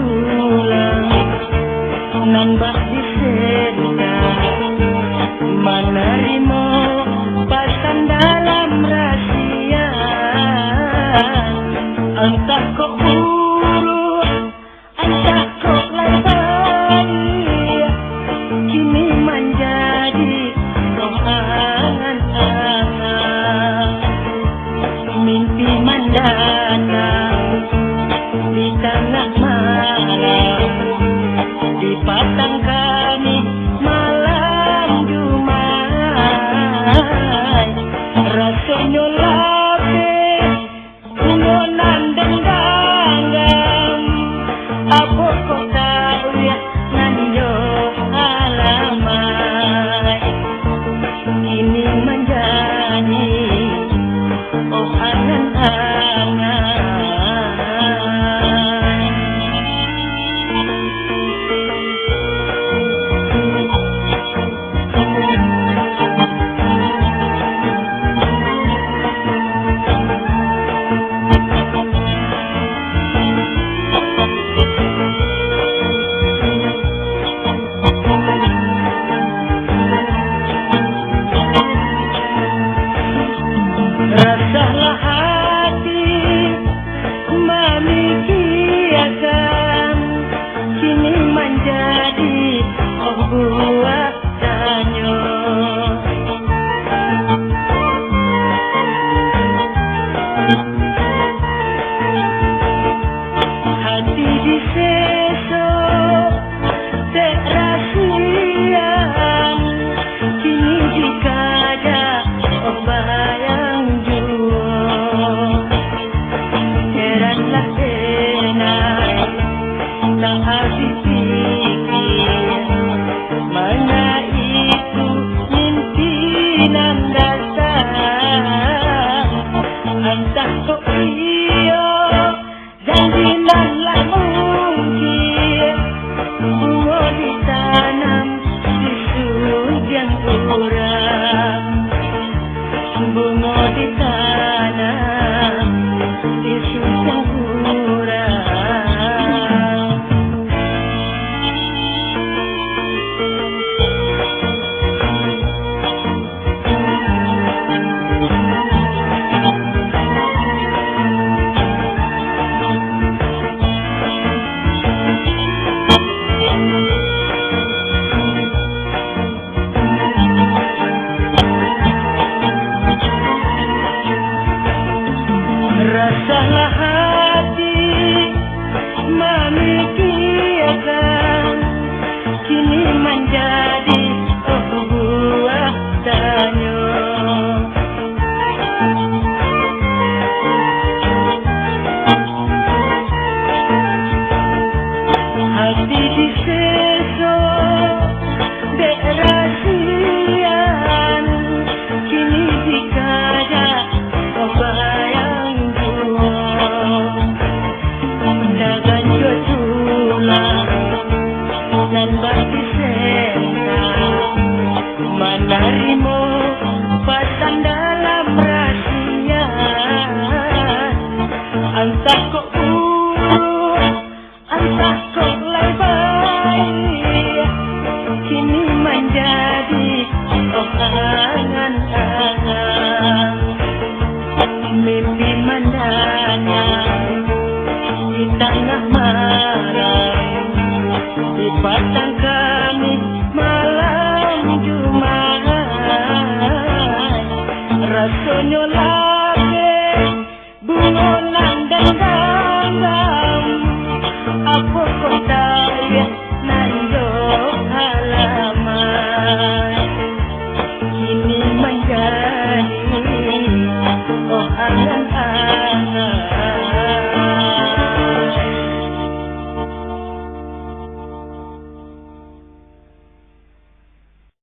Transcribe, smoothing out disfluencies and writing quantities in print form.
tulang nan bak disenda menerima pasan dalam rahasia entah kok buruk entah kok lalai kini menjadi roh angan-angan mimpi mendatang di tengah malam di patang kami malam Jumat rasanya lapis gunungan dendam apa kau tahu ya nanyo alamat ini menjadi oh angan-angan. Rasalah hati memikirkan kini menjadi buatannya hati disesok terasian kini dikaja bayang heranlah tenai tak habis pikir mana itu mimpi nan datang entah kok iya janji nan lah mungkin bunga ditanam di sujang orang bunga ditanam di sujang orang. Rasalah hati memikirkan kini menjadi buah tanya hati disesok derasian kini dikaja bayang dagan tulang dan bagi senda menerima pasan dalam rahasia entah kok buruk entah kok lebar kini menjadi angan-angan mimpi mendatang di tengah malam di patang kami malam Jumat rasanya lapis bunga nan dendam apa kau tahu